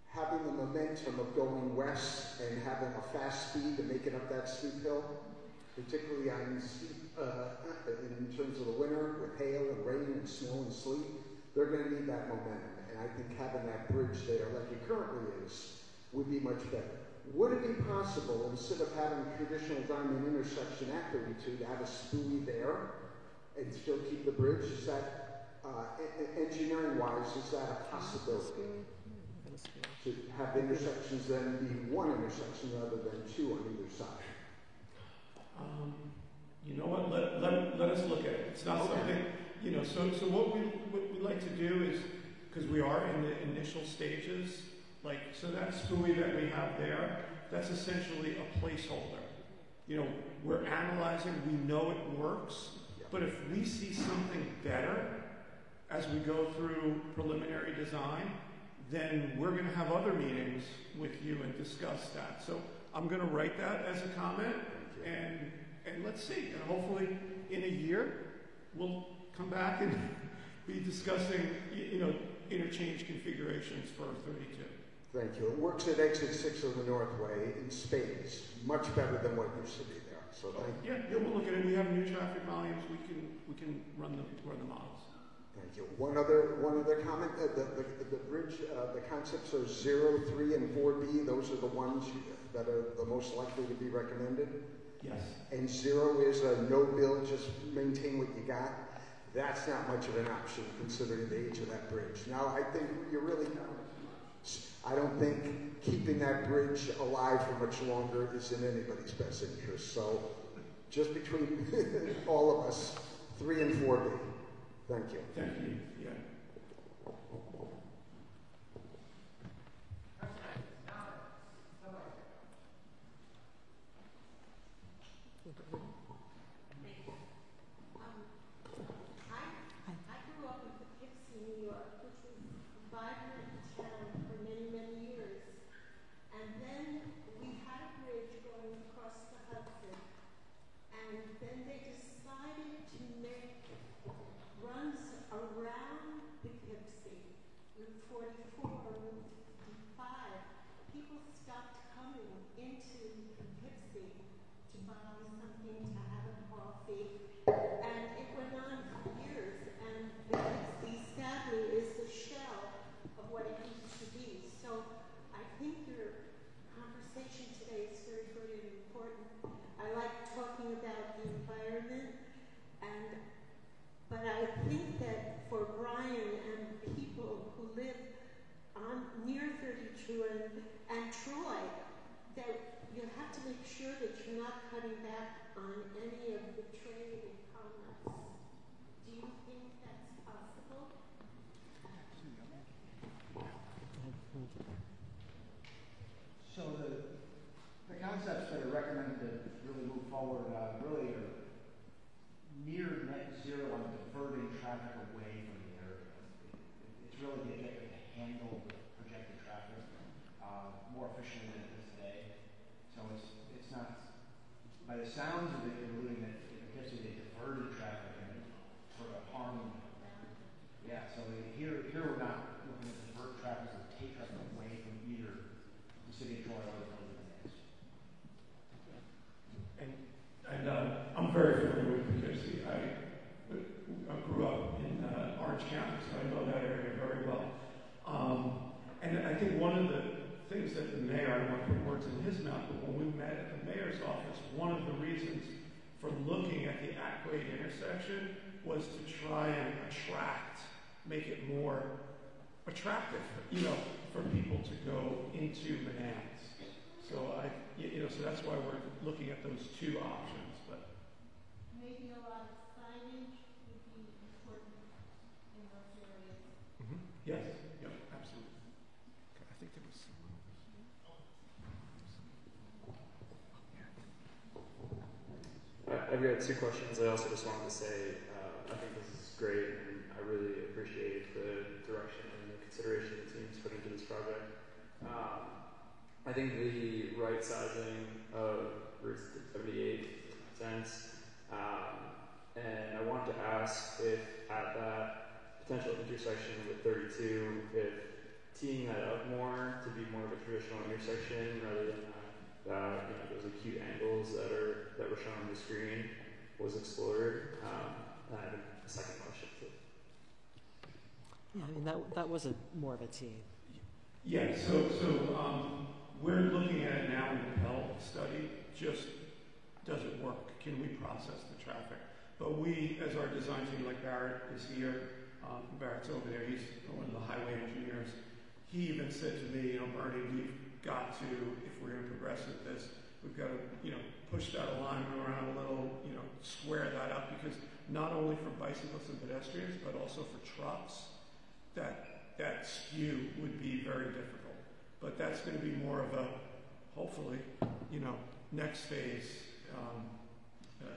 having the momentum of going west and having a fast speed to make it up that steep hill, particularly on steep, in terms of the winter with hail and rain and snow and sleet, they're going to need that momentum. And I think having that bridge there, like it currently is, would be much better. Would it be possible, instead of having a traditional diamond intersection at 32, to have a spoolie there and still keep the bridge? Is that, engineering-wise, is that a possibility? To have intersections then be one intersection rather than two on either side? You know what? Let us look at it. It's not something, you know. So what we like to do is, because we are in the initial stages, like, so that spoolie that we have there, that's essentially a placeholder. You know, we're analyzing, we know it works, but if we see something better as we go through preliminary design, then we're going to have other meetings with you and discuss that. So I'm going to write that as a comment, and let's see. And hopefully in a year, we'll come back and be discussing, you know, interchange configurations for 32. Thank you. It works at exit 6 of the Northway in spades, much better than what used to be there. So thank you. Yeah, we'll look at it. We have new traffic volumes. We can run the models. Thank you. One other comment. The bridge, the concepts are 0, 3, and 4B. Those are the ones that are the most likely to be recommended. Yes. And 0 is a no build, just maintain what you got. That's not much of an option considering the age of that bridge. Now, I think you're really I don't think keeping that bridge alive for much longer is in anybody's best interest. So, just between all of us, 3 and 4B. Thank you. Thank you. Yeah. I grew up in Poughkeepsie, New York, which was a vibrant town for many, many years. And then we had a bridge going across the Hudson. And then they decided to make runs around Poughkeepsie, Route 44, Route 55. People stopped coming into Poughkeepsie to buy something, to have a coffee. And it went on for years. And Poughkeepsie, sadly, is the shell of what it used to be. So I think your conversation today is very good and important. I like talking about the environment, but I think that for Brian and people who live near 32 and Troy, that you have to make sure that you're not cutting back on any of the trade and commerce. Do you think that's possible? So the concepts that are recommended to really move forward really are near net zero on diverting traffic away from the area. It's really the objective to handle the projected traffic more efficiently than it is today. So it's not, by the sounds of it, you're alluding that they diverted traffic and sort of harmed. Yeah, so here we're not looking to divert traffic or take traffic away from either the city of Troy or the village of Manans. And I'm very familiar with Poughkeepsie. I grew up in Orange County, so I know that area very well. And I think one of the things that the mayor, I don't want to put words in his mouth, but when we met at the mayor's office, one of the reasons for looking at the at-grade intersection was to try and make it more attractive, for people to go into Manans. So so that's why we're looking at those two options. But maybe a lot of signage would be important in those areas. Mm-hmm. Yes. Yeah. Absolutely. Okay, I think there was someone. I've got two questions. I also just wanted to say I think this is great, and I really appreciate the direction and the consideration the team's put into this project. I I think the right sizing of Route 78 makes sense. And I wanted to ask if at that potential intersection with 32, if teeing that up more to be more of a traditional intersection rather than those acute angles that were shown on the screen was explored. And I have a second motion too. Yeah, I mean that was more of a team. Yeah, so we're looking at it now in the Pell study. Just does it work? Can we process the traffic? But we, as our design team, like Barrett is here, Barrett's over there, he's one of the highway engineers. He even said to me, Bernie, we've got to, if we're going to progress with this, we've got to, push that alignment around a little, square that up, because not only for bicyclists and pedestrians, but also for trucks, that skew would be very difficult. But that's going to be more of a, hopefully, next phase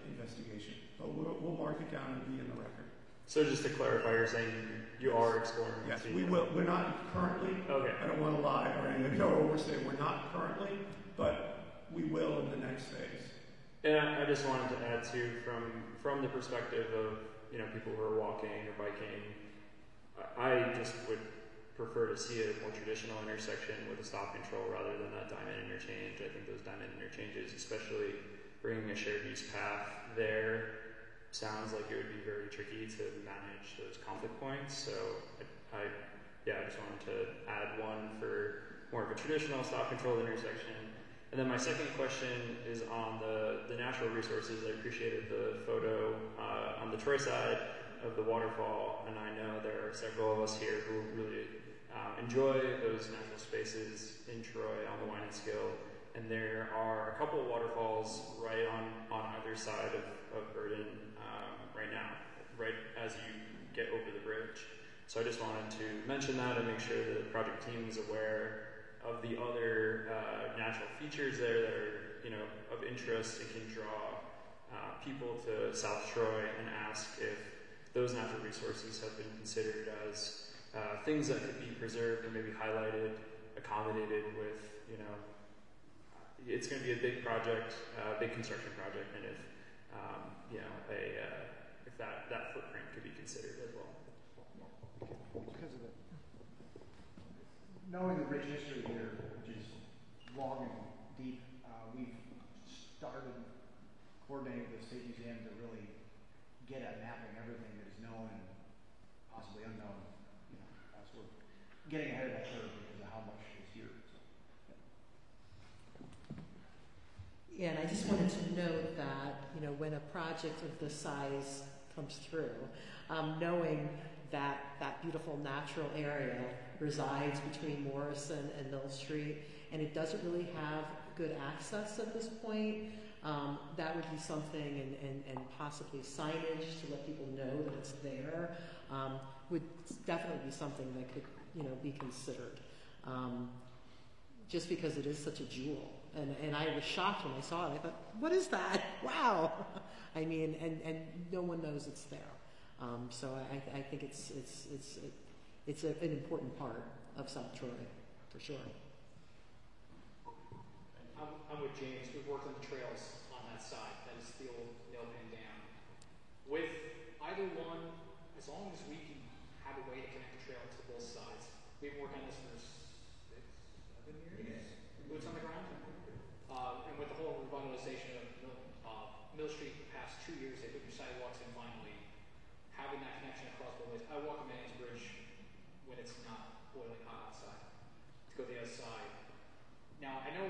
investigation. But we'll mark it down and be in the record. So just to clarify, you're saying you are exploring? Yes, we will. We're not currently. Okay. I don't want to lie or anything. No, we're saying we're not currently, but we will in the next phase. And I just wanted to add too, from the perspective of people who are walking or biking, I just would prefer to see a more traditional intersection with a stop control rather than that diamond interchange. I think those diamond interchanges, especially bringing a shared use path there, sounds like it would be very tricky to manage those conflict points. So I just wanted to add one for more of a traditional stop controlled intersection. And then my second question is on the natural resources. I appreciated the photo on the Troy side of the waterfall, and I know there are several of us here who really enjoy those natural spaces in Troy on the Winding-Skill. And there are a couple of waterfalls right on either side of Burden right now, right as you get over the bridge. So I just wanted to mention that and make sure that the project team is aware of the other natural features there that are of interest and can draw people to South Troy and ask if those natural resources have been considered as things that could be preserved and maybe highlighted, accommodated with, it's going to be a big project, big construction project, and if, if that footprint could be considered as well. Because of it. Knowing the rich history here, which is long and deep, we've started coordinating with the State Museum to really get at mapping everything that is known and possibly unknown. As we're getting ahead of that curve because of how much is here. So, yeah, and I just wanted to note that when a project of this size comes through, knowing that that beautiful natural area resides between Morrison and Mill Street, and it doesn't really have good access at this point. That would be something, and possibly signage to let people know that it's there, would definitely be something that could, be considered. Just because it is such a jewel. And I was shocked when I saw it. I thought, what is that? Wow. I mean, and no one knows it's there. So I think it's an important part of South Troy, for sure. I'm with James. We've worked on the trails on that side. That is the old Nail Pen Dam. With either one, as long as we can have a way to connect the trail to both sides. We've been working on this for 6, 7 years. Boots on the ground. And with the whole revitalization of Mill Street the past 2 years, they put new sidewalks in finally. Having that connection across both ways. I walk a Man's Bridge when it's not boiling hot outside to go to the other side. Now, I know,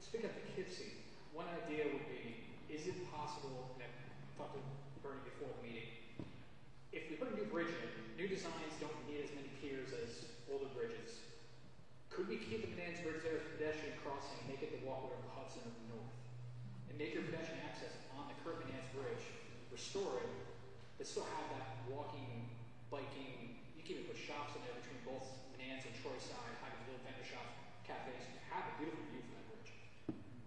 speaking of Poughkeepsie, one idea would be, is it possible, and I talked to Bernie before the meeting, if we put a new bridge in, new designs don't need as many piers as older bridges. Could we keep the Man's Bridge there as a pedestrian crossing and make it the walkway of the Hudson of the North? And make your pedestrian access on the current Man's Bridge, restore it, but still have that walking, biking, you can even put shops in there between both Manans and Troy side, having little vendor shops, cafes, have a beautiful view from that bridge.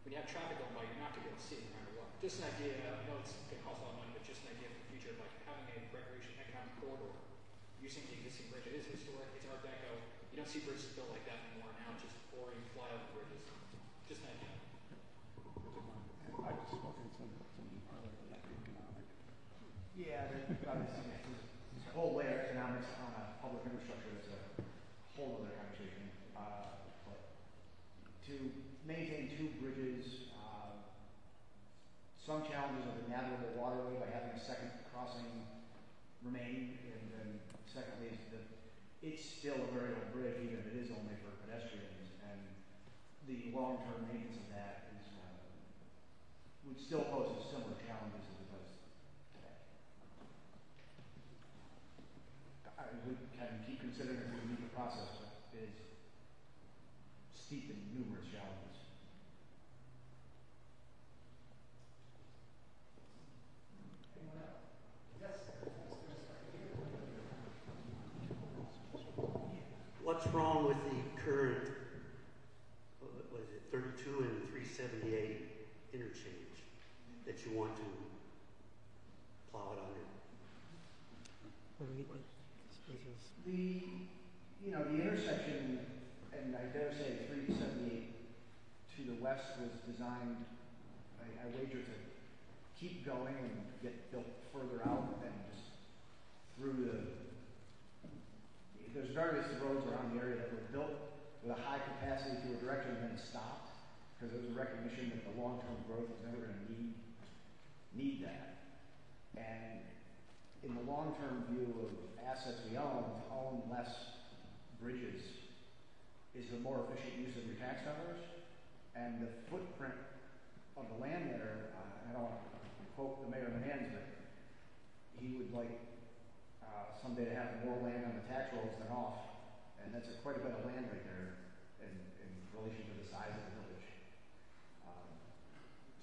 When you have traffic going by, you're not going to be able to see it no matter what. Just an idea, I know it's going to cost a lot of money, but just an idea for the future of like having a recreation economic corridor using the existing bridge. It is historic, it's Art Deco. You don't see bridges built like that anymore now, just boring flyover bridges. Just thank you. Yeah, obviously, there's a whole layer of economics on a public infrastructure that's a whole other conversation. But to maintain two bridges, some challenges of the navigable waterway by having a second crossing remain, and then secondly is that it's still a very old bridge, even if it is only for pedestrians, and the long-term maintenance of that is would still pose similar challenges as it does today. We can keep considering it to meet the process, but it is steep in numerous challenges. Anyone else? Yes. What's wrong with the current, what is it, 32 and 378 interchange that you want to plow it under? The intersection, and I dare say 378 to the west was designed, I wager, to keep going and get built further out and just through there's various roads around the area that were built with a high capacity to a direction and then stopped because there was a recognition that the long-term growth was never going to need that. And in the long-term view of assets we own, to own less bridges is a more efficient use of your tax dollars. And the footprint of the land there, I don't want to quote the mayor of Manans, but he would like someday to have more land on the tax rolls than off. And that's quite a bit of land right there in relation to the size of the village.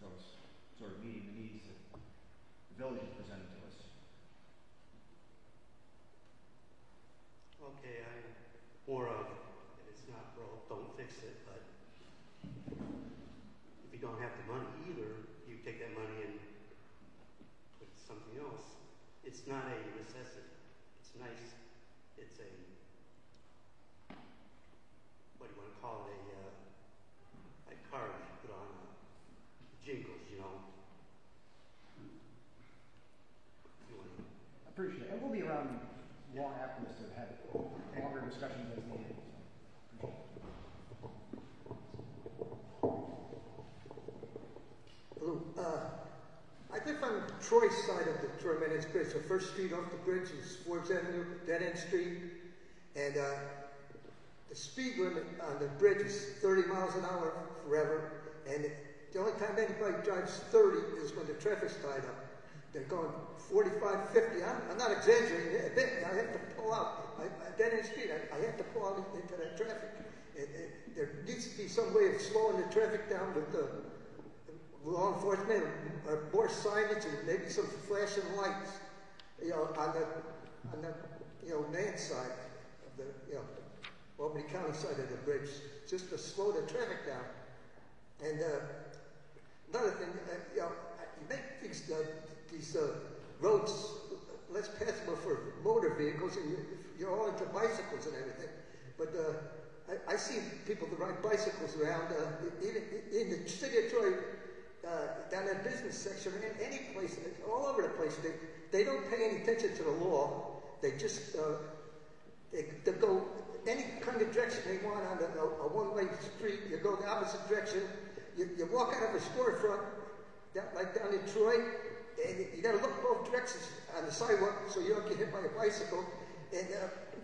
So it's sort of meeting the needs that the village has presented to us. Okay, I'm more of, if it's not broke, don't fix it, but if you don't have the money either, you take that money and put something else. It's not a necessity. It's nice. It's a, what do you want to call it, a card you put on jingles, you know. I appreciate it. And we'll be around long after this to have longer discussions as needed. Hello. I live on Troy's side of the Troy Manans Bridge. The first street off the bridge is Forbes Avenue, Dead End Street. And the speed limit on the bridge is 30 miles an hour forever. And the only time anybody drives 30 is when the traffic's tied up. They're going 45, 50. I'm not exaggerating a bit. I have to pull out. Dead End Street, I have to pull out into that traffic. There needs to be some way of slowing the traffic down with the law enforcement, or more signage, and maybe some flashing lights, you know, on the Manans side of the, Albany County side of the bridge, just to slow the traffic down. And another thing, you make these roads less passable for motor vehicles, and you're all into bicycles and everything. But I see people that ride bicycles around, even in the city of Troy, down that business section, any place, all over the place. They don't pay any attention to the law. They just they go any kind of direction they want on a one-way street. You go the opposite direction. You walk out of a storefront, like down in Troy, and you got to look both directions on the sidewalk so you don't get hit by a bicycle. And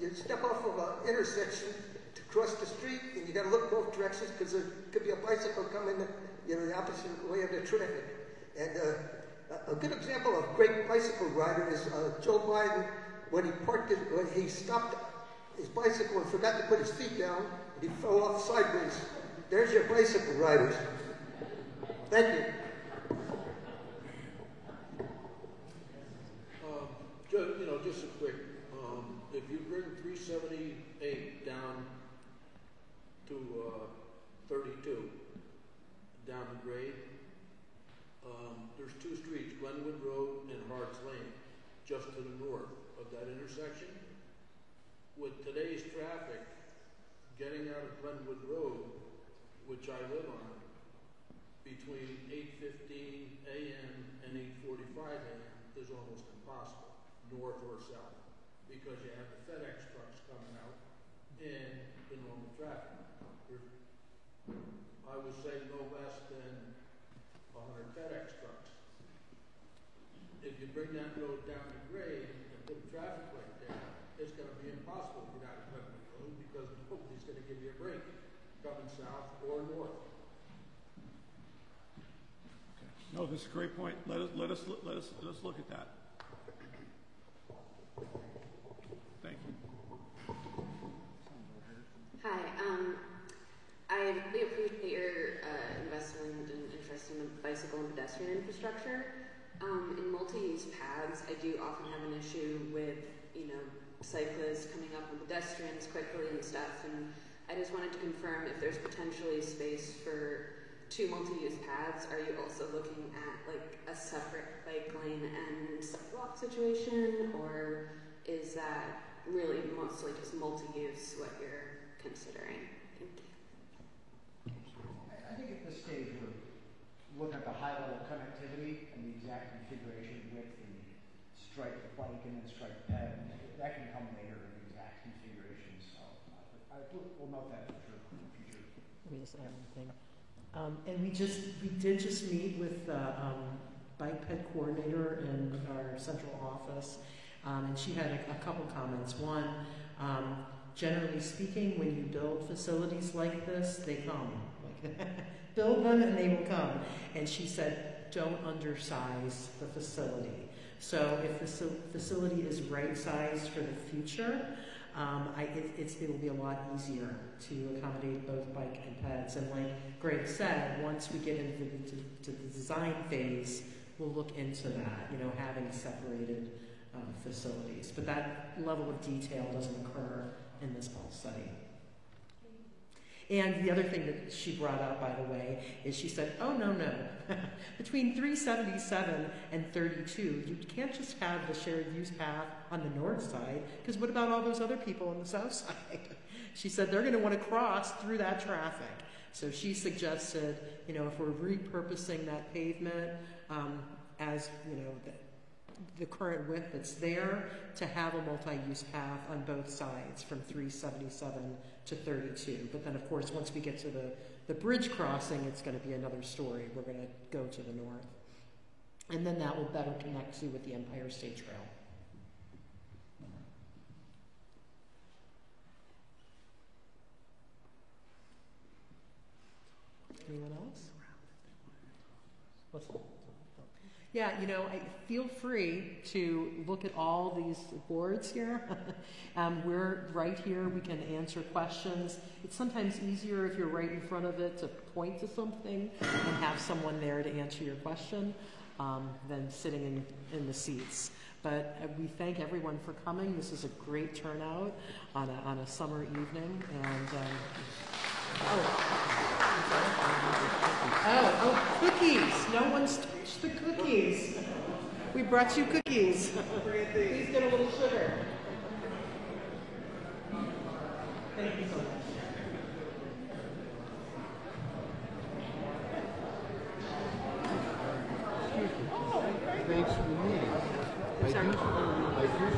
you step off of an intersection to cross the street, and you got to look both directions because there could be a bicycle coming the opposite way of the traffic. And a good example of great bicycle rider is Joe Biden when he stopped his bicycle and forgot to put his feet down, and he fell off sideways. There's your bicycle riders. Thank you. Just a quick, if you bring 378 down to 32, down the grade, there's two streets, Glenwood Road and Harts Lane, just to the north of that intersection. With today's traffic, getting out of Glenwood Road, which I live on, between 8:15 a.m. and 8:45 a.m. is almost impossible, north or south, because you have the FedEx trucks coming out and the normal traffic. I would say no less than 100 FedEx trucks. If you bring that road down to grade and put traffic right there, it's going to be impossible to get out of Cleveland Road because nobody's going to give you a break coming south or north. No, this is a great point. Let us look at that. Thank you. Hi. I really appreciate your investment and interest in the bicycle and pedestrian infrastructure. In multi-use paths, I do often have an issue with, cyclists coming up on pedestrians quickly and stuff, and I just wanted to confirm if there's potentially space for 2 multi-use paths. Are you also looking at like a separate bike lane and sidewalk situation, or is that really mostly just multi-use what you're considering? Thank you. I think at this stage we're looking at the high-level connectivity and the exact configuration with the striped bike and then striped ped. That can come later in the exact configuration. So we'll note that for sure in the future. Let me just add one thing. And we did just meet with the bike ped coordinator in our central office, and she had a couple comments. One, generally speaking, when you build facilities like this, they come. Build them and they will come. And she said, don't undersize the facility. So if the facility is right-sized for the future, it will be a lot easier to accommodate both bike and peds. And like Greg said, once we get into the design phase, we'll look into that, having separated facilities. But that level of detail doesn't occur in this pulse study. And the other thing that she brought up, by the way, is she said, oh, no. Between 377 and 32, you can't just have the shared use path on the north side, because what about all those other people on the south side? She said they're going to want to cross through that traffic. So she suggested, if we're repurposing that pavement as, the current width that's there, to have a multi-use path on both sides from 377 to 32. But then, of course, once we get to the bridge crossing, it's going to be another story. We're going to go to the north. And then that will better connect to with the Empire State Trail. Anyone else? What's that? Yeah, feel free to look at all these boards here. We're right here. We can answer questions. It's sometimes easier if you're right in front of it to point to something and have someone there to answer your question than sitting in the seats. But we thank everyone for coming. This is a great turnout on a summer evening. And cookies. No one's touched the cookies. We brought you cookies. Please get a little sugar. Thank you so much. Thanks for the meeting. I do